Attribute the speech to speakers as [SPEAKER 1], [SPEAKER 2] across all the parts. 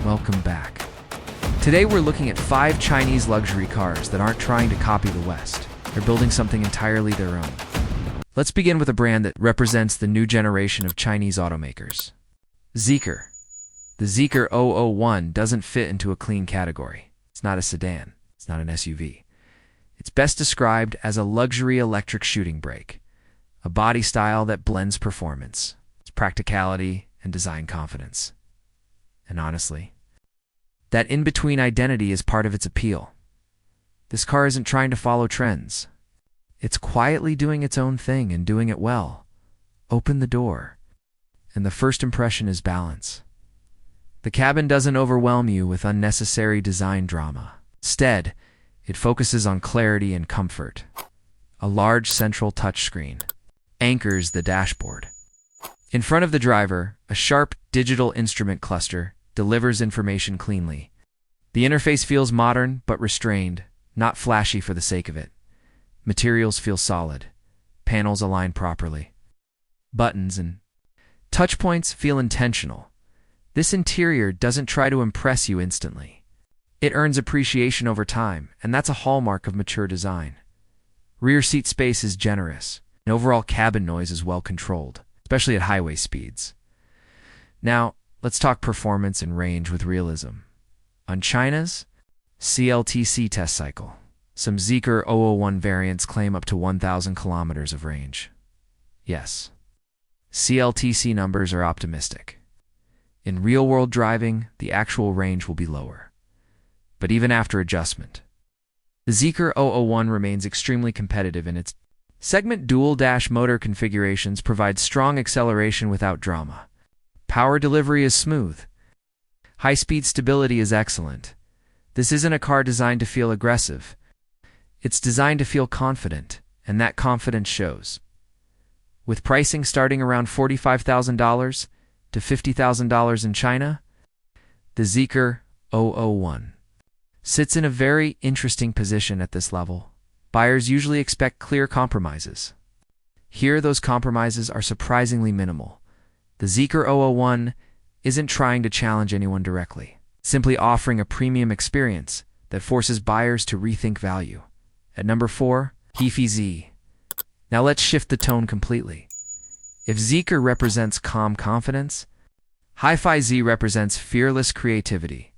[SPEAKER 1] welcome back. Today we're looking at 5 Chinese luxury cars that aren't trying to copy the West. They're building something entirely their own. Let's begin with a brand that represents the new generation of Chinese automakers. Zeekr. The Zeekr 001 doesn't fit into a clean category. It's not a sedan. It's not an SUV. It's best described as a luxury electric shooting brake, a body style that blends performance, practicality, and design confidence. And honestly, that in-between identity is part of its appeal. This car isn't trying to follow trends. It's quietly doing its own thing and doing it well. Open the door. And the first impression is balance. The cabin doesn't overwhelm you with unnecessary design drama. Instead, it focuses on clarity and comfort. A large central touchscreen anchors the dashboard. In front of the driver, a sharp digital instrument cluster delivers information cleanly. The interface feels modern but restrained, not flashy for the sake of it. Materials feel solid. Panels align properly. Buttons and touch points feel intentional. This interior doesn't try to impress you instantly. It earns appreciation over time, and that's a hallmark of mature design. Rear seat space is generous, and overall cabin noise is well controlled, especially at highway speeds. Now, let's talk performance and range with realism. On China's CLTC test cycle, some Zeekr 001 variants claim up to 1,000 kilometers of range. Yes, CLTC numbers are optimistic. In real-world driving, the actual range will be lower. But even after adjustment, the Zeekr 001 remains extremely competitive in its segment. Dual-dash motor configurations provide strong acceleration without drama. Power delivery is smooth. High-speed stability is excellent. This isn't a car designed to feel aggressive. It's designed to feel confident, and that confidence shows. With pricing starting around $45,000 to $50,000 in China, the Zeekr 001 sits in a very interesting position at this level. Buyers usually expect clear compromises. Here, those compromises are surprisingly minimal. The Zeekr 001 isn't trying to challenge anyone directly, simply offering a premium experience that forces buyers to rethink value. At number 4, HiPhi Z. Now let's shift the tone completely. If Zeekr represents calm confidence, HiPhi Z represents fearless creativity.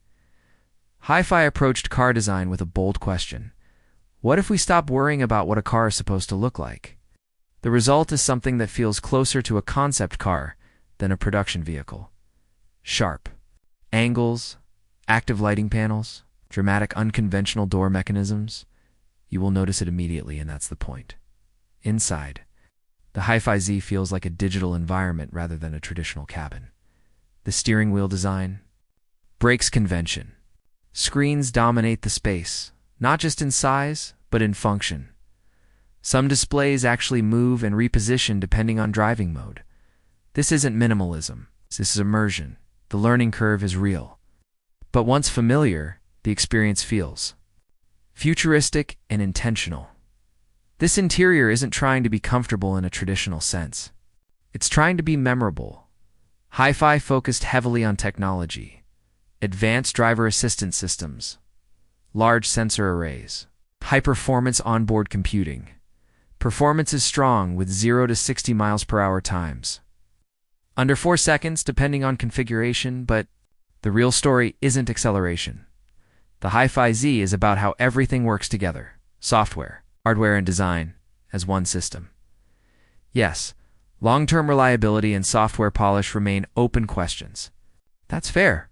[SPEAKER 1] HiPhi approached car design with a bold question. What if we stop worrying about what a car is supposed to look like? The result is something that feels closer to a concept car than a production vehicle. Sharp angles, active lighting panels, dramatic unconventional door mechanisms. You will notice it immediately, and that's the point. Inside, the HiPhi Z feels like a digital environment rather than a traditional cabin. The steering wheel design breaks convention. Screens dominate the space, not just in size, but in function. Some displays actually move and reposition depending on driving mode. This isn't minimalism. This is immersion. The learning curve is real. But once familiar, the experience feels futuristic and intentional. This interior isn't trying to be comfortable in a traditional sense. It's trying to be memorable. HiPhi focused heavily on technology, advanced driver assistance systems, large sensor arrays, high-performance onboard computing. Performance is strong with 0 to 60 miles per hour times. Under 4 seconds depending on configuration, but the real story isn't acceleration. The HiPhi Z is about how everything works together, software, hardware, and design, as one system. Yes, long-term reliability and software polish remain open questions. That's fair,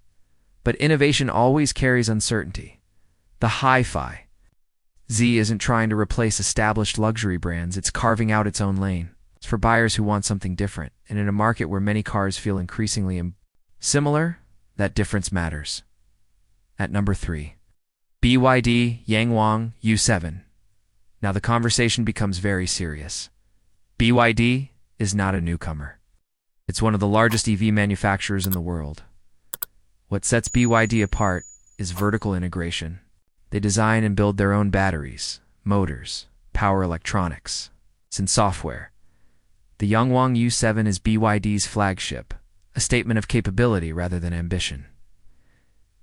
[SPEAKER 1] but innovation always carries uncertainty. The HiPhi Z isn't trying to replace established luxury brands, it's carving out its own lane. It's for buyers who want something different, and in a market where many cars feel increasingly similar, that difference matters. At number 3, BYD Yangwang U7. Now the conversation becomes very serious. BYD is not a newcomer. It's one of the largest EV manufacturers in the world. What sets BYD apart is vertical integration. They design and build their own batteries, motors, power electronics, and software. The Yangwang U7 is BYD's flagship, a statement of capability rather than ambition.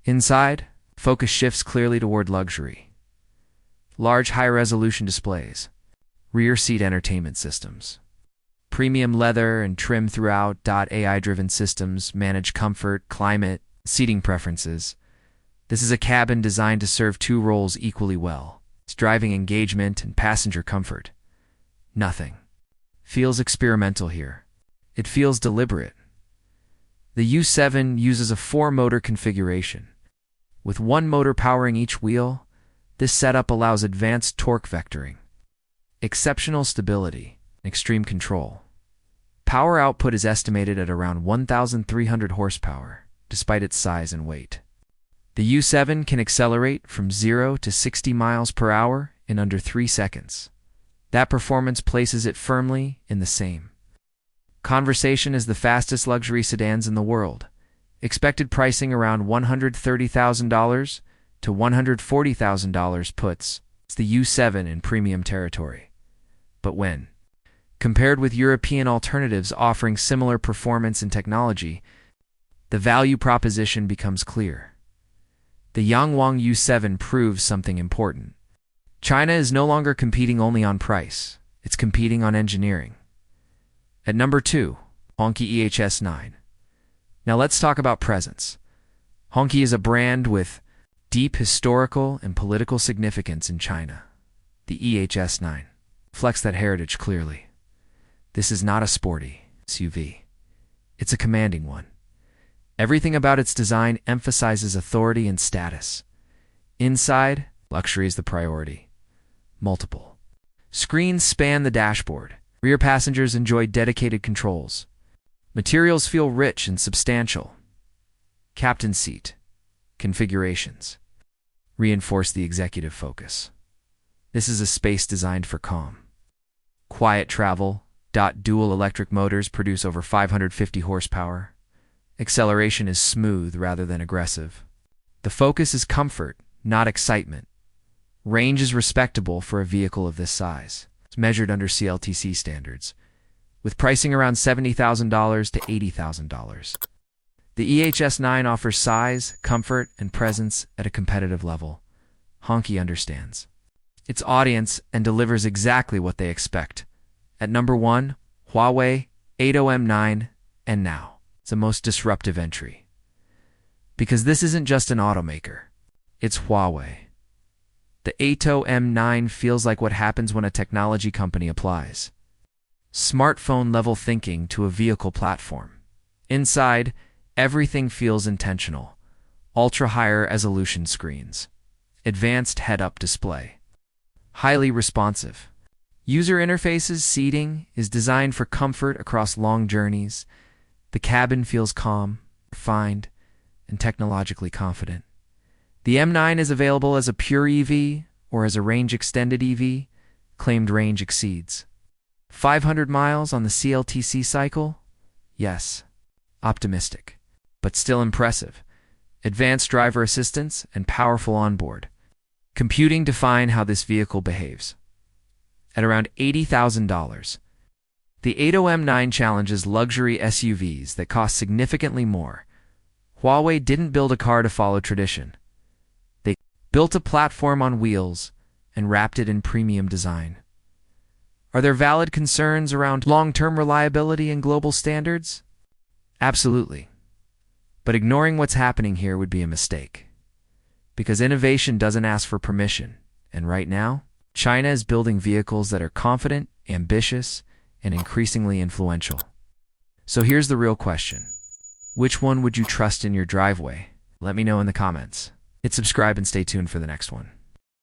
[SPEAKER 1] Inside, focus shifts clearly toward luxury. Large high-resolution displays, rear seat entertainment systems, premium leather and trim throughout. AI-driven systems manage comfort, climate, seating preferences. This is a cabin designed to serve two roles equally well. It's driving engagement and passenger comfort. Nothing feels experimental here. It feels deliberate. The U7 uses a 4-motor configuration. With one motor powering each wheel, this setup allows advanced torque vectoring, exceptional stability, and extreme control. Power output is estimated at around 1,300 horsepower, despite its size and weight. The U7 can accelerate from 0 to 60 miles per hour in under 3 seconds. That performance places it firmly in the same conversation as the fastest luxury sedans in the world. Expected pricing around $130,000 to $140,000 puts the U7 in premium territory. But when compared with European alternatives offering similar performance and technology, the value proposition becomes clear. The Yangwang U7 proves something important. China is no longer competing only on price, it's competing on engineering. At number 2, Hongqi E-HS9. Now let's talk about presence. Hongqi is a brand with deep historical and political significance in China. The EHS9 reflects that heritage clearly. This is not a sporty SUV. It's a commanding one. Everything about its design emphasizes authority and status. Inside, luxury is the priority. Multiple screens span the dashboard. Rear passengers enjoy dedicated controls. Materials feel rich and substantial. Captain seat configurations reinforce the executive focus. This is a space designed for calm, quiet travel. Dual electric motors produce over 550 horsepower. Acceleration is smooth rather than aggressive. The focus is comfort, not excitement. Range is respectable for a vehicle of this size. It's measured under CLTC standards, with pricing around $70,000 to $80,000. The EHS9 offers size, comfort, and presence at a competitive level. Hongqi understands its audience and delivers exactly what they expect. At number 1, Huawei AITO M9, and now it's the most disruptive entry. Because this isn't just an automaker, it's Huawei. The AITO M9 feels like what happens when a technology company applies smartphone-level thinking to a vehicle platform. Inside, everything feels intentional. Ultra-higher resolution screens, advanced head-up display, highly responsive. User interfaces. Seating is designed for comfort across long journeys. The cabin feels calm, refined, and technologically confident. The M9 is available as a pure EV or as a range-extended EV. Claimed range exceeds 500 miles on the CLTC cycle? Yes, optimistic, but still impressive. Advanced driver assistance and powerful onboard computing define how this vehicle behaves. At around $80,000, the AITO M9 challenges luxury SUVs that cost significantly more. Huawei didn't build a car to follow tradition. They built a platform on wheels and wrapped it in premium design. Are there valid concerns around long-term reliability and global standards? Absolutely. But ignoring what's happening here would be a mistake. Because innovation doesn't ask for permission, and right now, China is building vehicles that are confident, ambitious, and increasingly influential. So here's the real question. Which one would you trust in your driveway? Let me know in the comments. Hit subscribe and stay tuned for the next one.